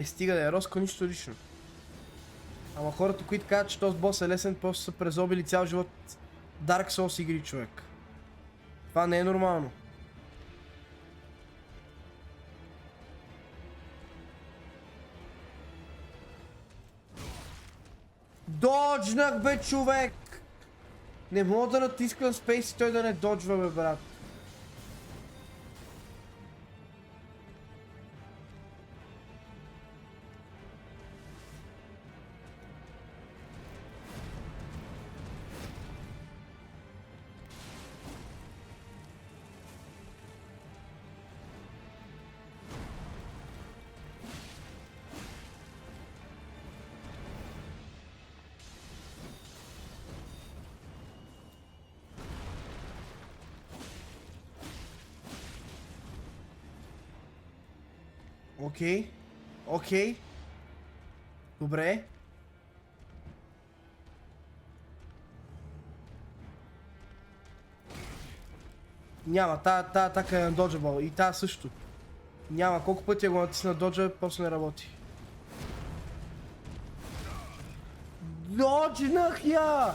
Стига да е Роско, нищо лично. Ама хората, които казват, че този бос е лесен, просто са презобили цял живот Dark Souls игри, човек. Това не е нормално. Доджнах, бе, човек! Не мога да натискам спейс и той да не доджва, бе, брат. Окей. Окей. Добре. Няма, тая атака е доджабъл и тая също. Няма, колко пъти го натисна доджа, после не работи. Доджнах я!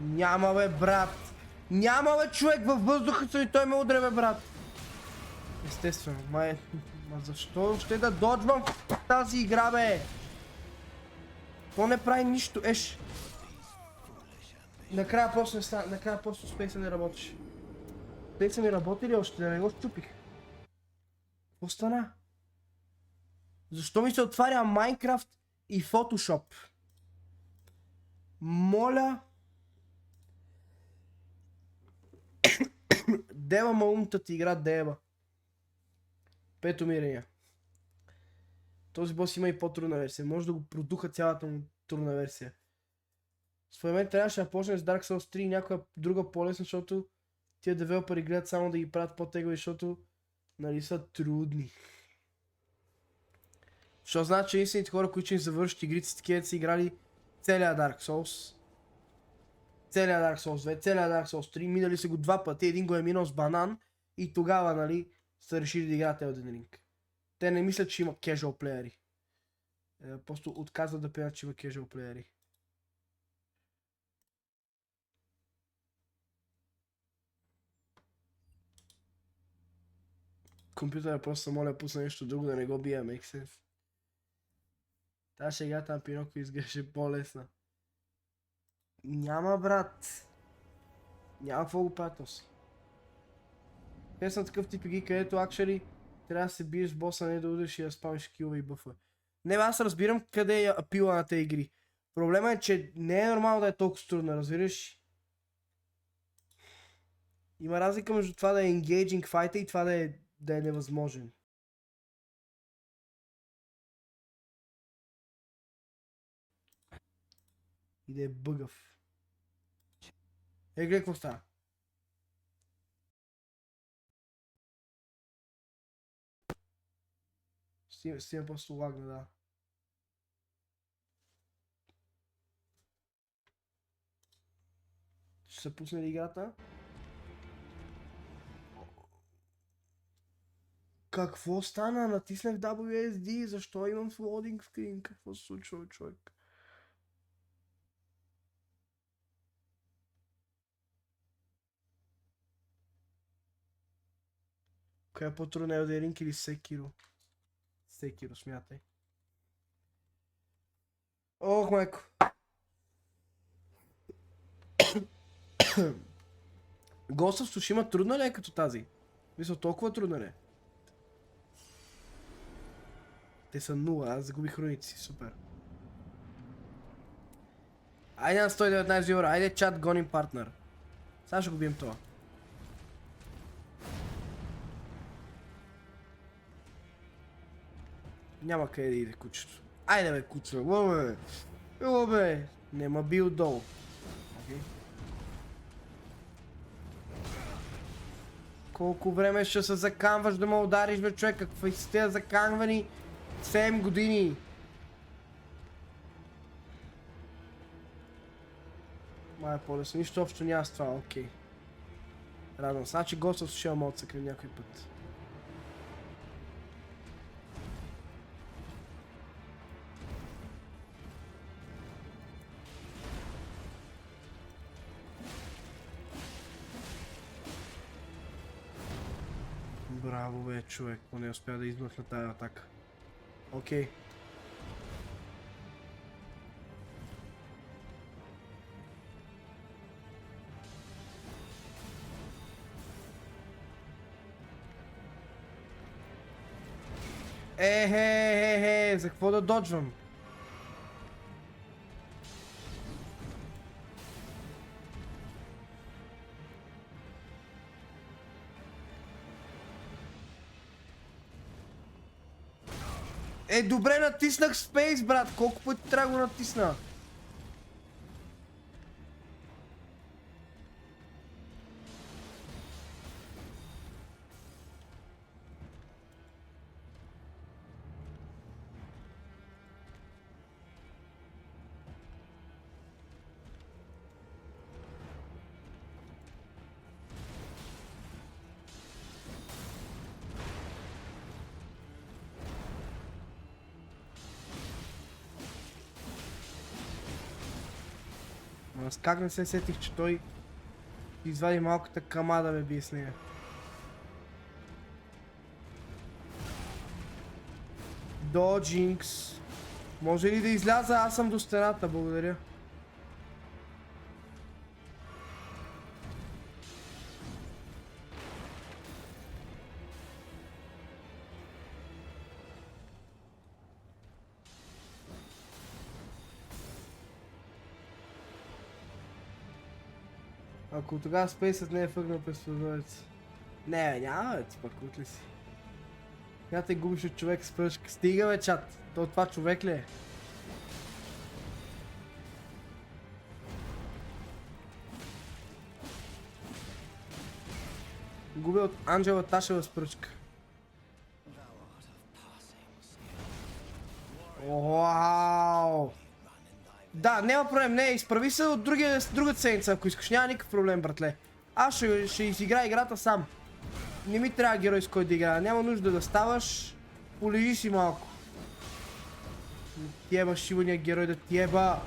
Няма, бе, брат! Няма, бе, човек, във въздуха и той ме удря, бе, брат! Естествено, ма защо ще да доджвам в тази игра, бе? То не прави нищо, еш! Накрая просто спейса не работеше. Спейса ми работи ли още? Да не го щупих. Какво стана? Защо ми се отваря Minecraft и Photoshop? Моля... Дева ма умната ти игра, дева. Пето мирения. Този бос има и по-трудна версия. Може да го продуха цялата му трудна версия. Според мен трябваше да почне с Dark Souls 3 и някоя друга по-лесна, защото тия девелопери гледат само да ги правят по-тегави, защото нали са трудни. Защото значи, че истините хора, които ще завършат игрите с такива, са играли целия Dark Souls. Целият Dark Souls 2, целият Dark Souls 3, минали са го два пъти, един го е минал с банан и тогава, нали, са решили да играят Elden Ring. Те не мислят, че има casual плеери. Просто отказват да приемат, че има casual плеери. Компютъра просто се моля пусна нещо друго да не го бия, make sense. Та шега там Пиноко изглеждаше по-лесна. Няма, брат. Няма какво го правят този. Те са такъв тип игри, където actually трябва да се биеш с боса, не да удреш и да спамиш килове и бъфа. Не, аз разбирам къде е апила на тези игри. Проблема е, че не е нормално да е толкова трудно, разбираш? Има разлика между това да е engaging fight и това да е невъзможен. И да е бъгъв. Гледай какво става. Стига просто лагна, да. Ще се пусне ли играта? Какво стана? Натиснах WSD, защо имам loading screen? Какво се случва, човек? Коя е по-трудна, Elden Ring или Sekiro? Sekiro, смятай. Ох, майко. Ghost of Tsushima трудна ли е като тази? Мисля, толкова трудна ли е? Те са 0, аз загубих хроници, супер. Айде на 119 евро, айде чат гоним партнер. Сега ще го бием това. Няма къде да иде кучето. Айде бе, куче, лъбе. Лъбе. Нема бил долу. Okay. Колко време ще се заканваш да ме удариш, бе, човек? Какви сте заканвани? 7 години. Май е по-лесно, нищо общо няма с това, окей. Радвам се, значи Ghost of Tsushima мога да се крив някой път. Браво бе, човек, поне успя да измъкна тази атака. Окей. За какво да доджвам? Добре, натиснах Space, брат. Колко пъти трябва да го натисна? Аз как не се сетих, че той извади малката кама да ме бие с нея. Доджинкс. Може ли да изляза? Аз съм до стената, благодаря. Ако тогава спейсът не е фъгнал през прозорец. Не бе, няма бе, ти пък кут ли си? Я те губиш от човек с пръчка. Стига бе, чат. Това човек ли е? Губя от Анджела Ташева с пръчка. Вау! Да, няма проблем, не, изправи се от другата седмица, ако искаш, няма никакъв проблем, братле. Аз ще изиграя играта сам. Не ми трябва герой с кой да играя, няма нужда да ставаш. Полежи си малко. Тиеба шивания герой да тиеба.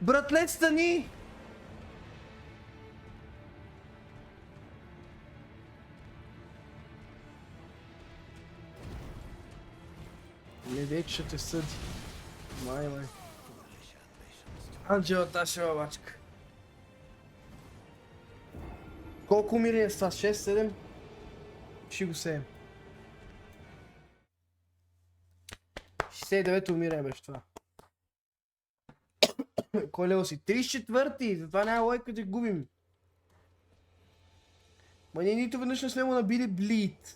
Братле, стани! Не вече ще те съди. Май. Анджела Ташева бачка. Колко умири е с това? 6-7? Ще го 7. 69 умиране беше това. Кой лево си? 34-ти! Затова няма лойка да губим. Ма ние нито веднъж не сме му набили блид.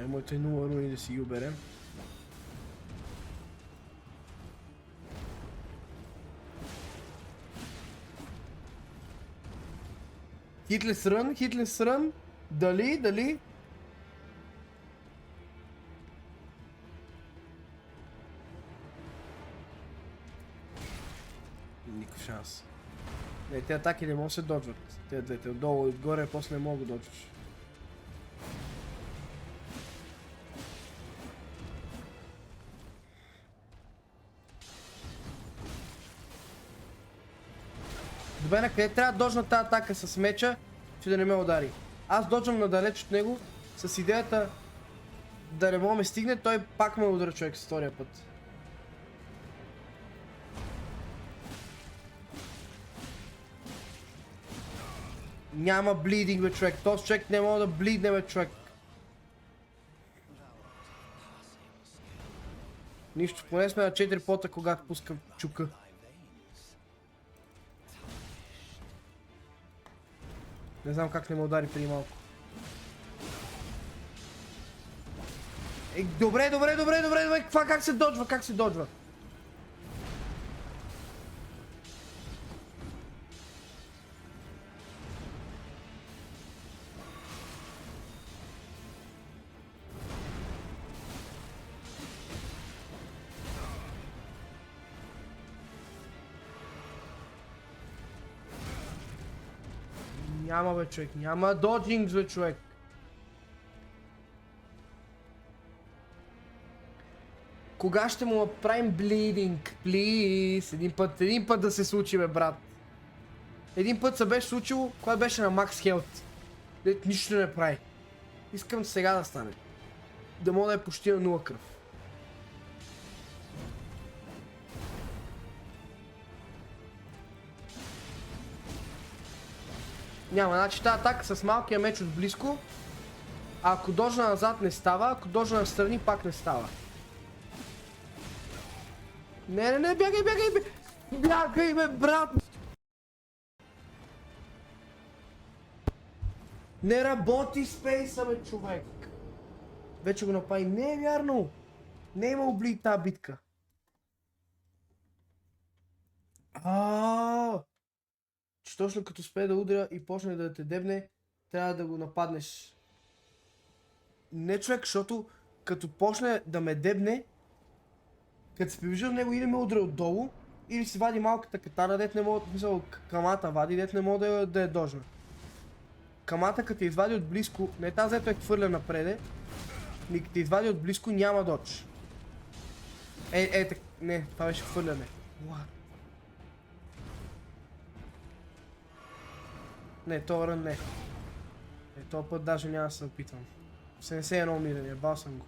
Моите 0 руни да си ги оберем. Хитлес рън. Дали? Никакъв шанс. Не, те атаки не могат да се доджват. Те двете отдолу и отгоре, после не мога да доджваш. Добре, на къде трябва да доджна тази атака с меча, че да не ме удари? Аз доджвам надалеч от него с идеята да не мога ме стигне, той пак ме удара човек с втория път. Няма блидинг, бе, човек. Този човек не мога да блидне, бе, човек. Нищо, поне сме на 4 пота, когато пускам чука. Не знам как не ме удари преди малко. Добре. Това как се доджва? Няма, бе, човек. Няма доджинг, бе, човек. Кога ще му направим блидинг? Плиз. Един път да се случи, бе, брат. Един път се беше случило, когато беше на макс хелт. Нищо не прави. Искам сега да стане. Да мога да е почти на 0 кръв. Няма, значи тази атака с малкия меч от близко. А ако дожа назад не става, ако дожа настрани пак не става. Не, бягай! Бягай, бе, брат! Не работи спейса, бе, човек! Вече го направи. Не е вярно! Не е имал блид тази битка. Че точно като успее да удря и почне да те дебне, трябва да го нападнеш. Не, човек, защото като почне да ме дебне, като се приближи до него или ме удря отдолу, или си вади малката катана, дет не мога, камата вади, дет не мога да я дожна. Камата като я извади от близко, не тази ето е хвърля напреде, ми като я извади от близко няма додж. Не, това беше хвърляне. Не, това рън не. Този път даже няма да се опитвам. 71 милион, бал съм го.